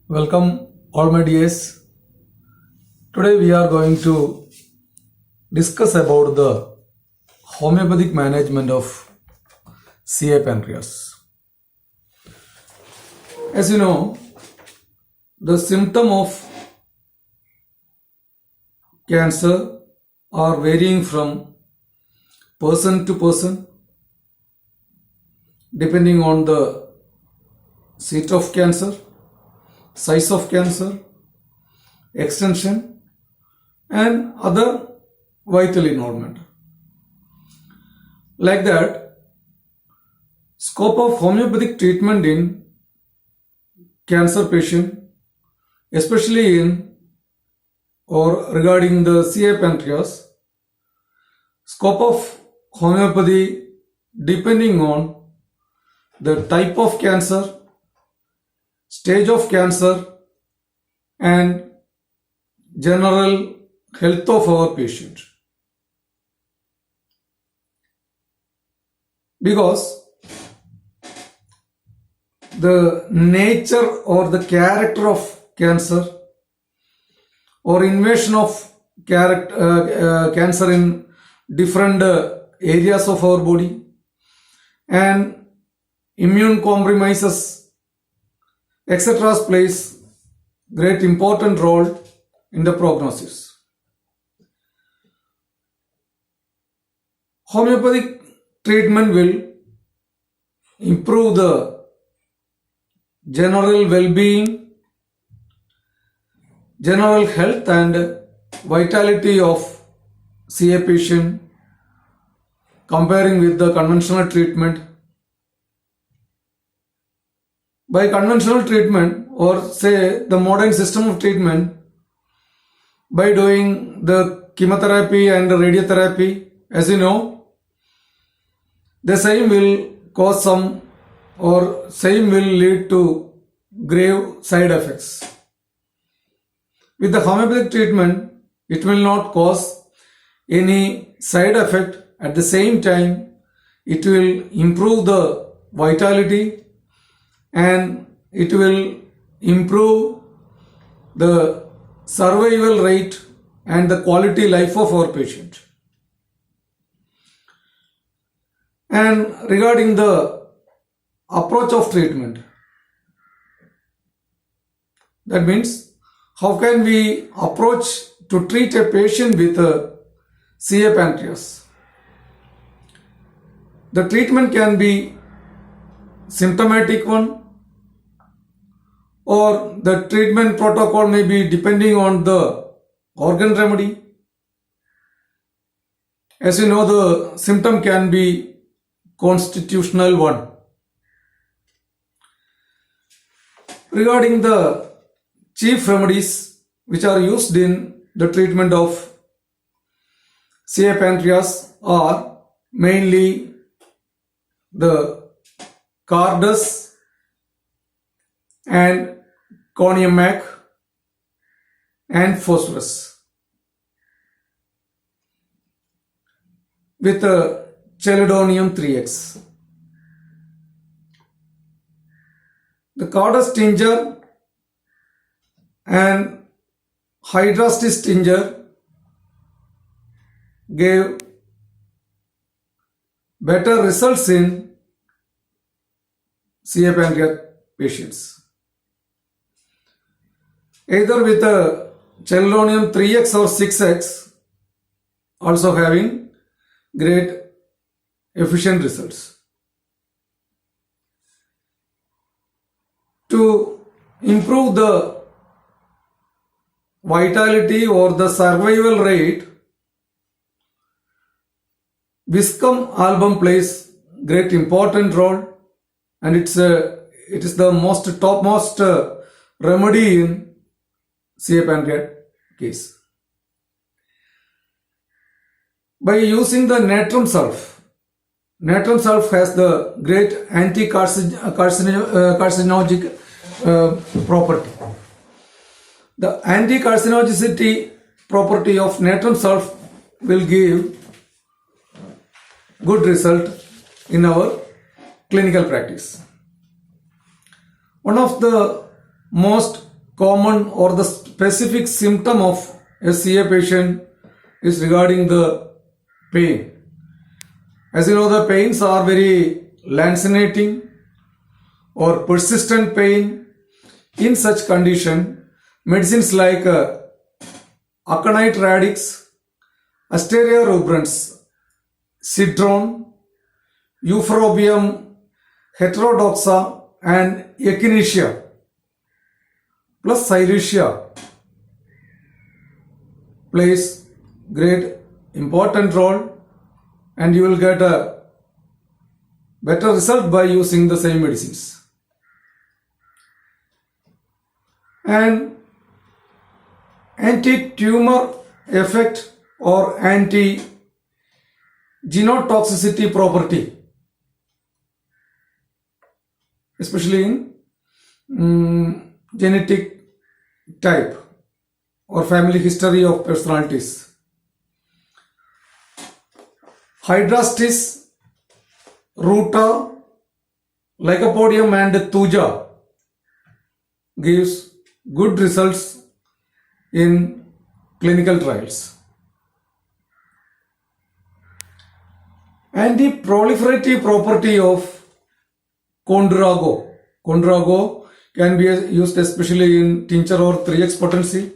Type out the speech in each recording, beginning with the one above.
Welcome all my dears. Today we are going to discuss about the homeopathic management of CA pancreas. As you know, the symptom of cancer are varying from person to person depending on the seat of cancer, size of cancer, extension, and other vital involvement. Like that, scope of homeopathic treatment in cancer patient, especially in or regarding the CA pancreas, scope of homeopathy depending on the type of cancer, stage of cancer, and general health of our patient. Because the nature or the character of cancer or invasion of cancer in different areas of our body and immune compromises etc. plays great important role in the prognosis. Homeopathic treatment will improve the general well-being, general health and vitality of CA patient comparing with the conventional treatment. By conventional treatment or say the modern system of treatment, by doing the chemotherapy and the radiotherapy, as you know, the same will cause some or same will lead to grave side effects. With the homeopathic treatment, it will not cause any side effect. At the same time, it will improve the vitality and it will improve the survival rate and the quality life of our patient. And regarding the approach of treatment, that means how can we approach to treat a patient with a CA pancreas? The treatment can be symptomatic one, or the treatment protocol may be depending on the organ remedy. As you know, the symptom can be constitutional one. Regarding the chief remedies which are used in the treatment of CA pancreas are mainly the Carduus and Conium Mac and Phosphorus with Chelidonium 3x. The Carduus tincture and Hydrastis tincture gave better results in CA pancreas patients. Either with a Chelidonium 3x or 6x also having great efficient results. To improve the vitality or the survival rate, Viscum album plays great important role, and it is the most topmost remedy in CA pancreas case. By using the natrum sulph has the great anti-carcinogenic property. The anti-carcinogenicity property of natrum sulph will give good result in our clinical practice. One of the most common or the specific symptom of a CA patient is regarding the pain. As you know, the pains are very lancinating or persistent pain. In such condition, medicines like aconite radix, Asteria rubrans, citron, Euphorbia heterodoxa and echinacea plus Syricia plays great important role, and you will get a better result by using the same medicines. And anti-tumor effect or anti-genotoxicity property, especially in genetic type or family history of personalities. Hydrastis, ruta, lycopodium and thuja gives good results in clinical trials. Anti-proliferative property of Kondrago. Kondrago can be used especially in tincture or 3x potency.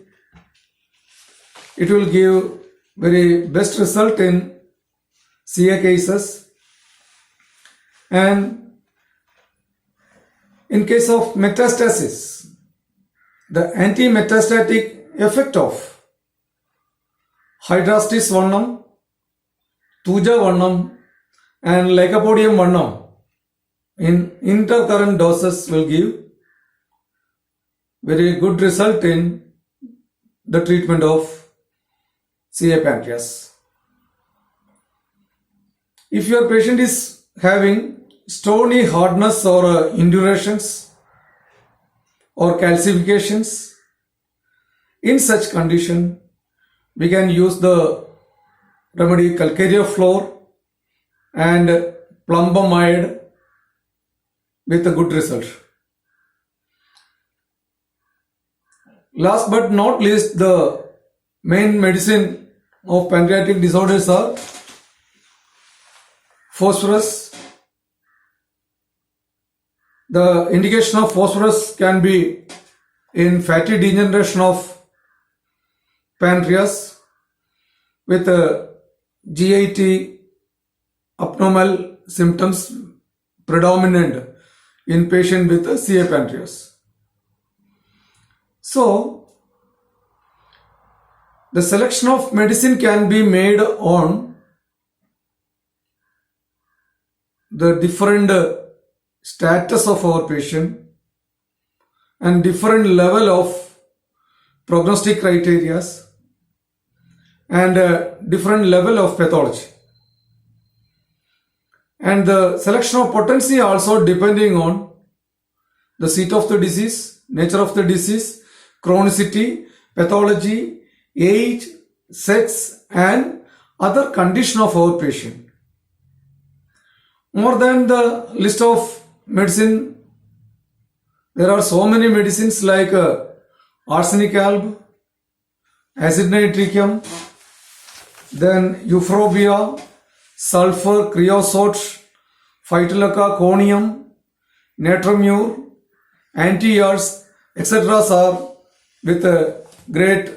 It will give very best result in CA cases. And in case of metastasis, the anti-metastatic effect of Hydrastis vannam, Thuja vannam and Lycopodium vannam in intercurrent doses will give very good result in the treatment of CA pancreas. If your patient is having stony hardness or indurations or calcifications, in such condition we can use the remedy calcareous flour and plumbamide with a good result. Last but not least, the main medicine of pancreatic disorders are phosphorus. The indication of phosphorus can be in fatty degeneration of pancreas with GIT abnormal symptoms predominant in patient with CA pancreas. So, the selection of medicine can be made on the different status of our patient and different level of prognostic criteria and different level of pathology. And the selection of potency also depending on the seat of the disease, nature of the disease, chronicity, pathology, age, sex and other condition of our patient. More than the list of medicine, there are so many medicines like arsenic alb, acid nitricum, then euphorbia, sulfur, creosote, phytolacca, conium, natromure, anti-yards, etc. are with a great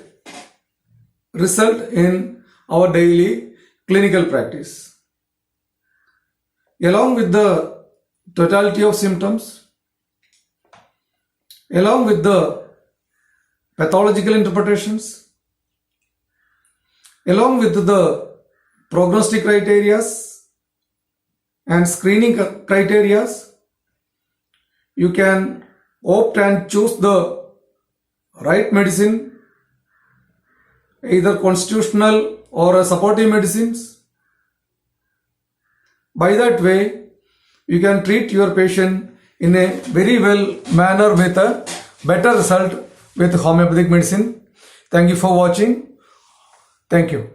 result in our daily clinical practice. Along with the totality of symptoms, along with the pathological interpretations, along with the prognostic criteria and screening criteria, you can opt and choose the right medicine, either constitutional or supportive medicines. By that way, you can treat your patient in a very well manner with a better result with homeopathic medicine. Thank you for watching. Thank you.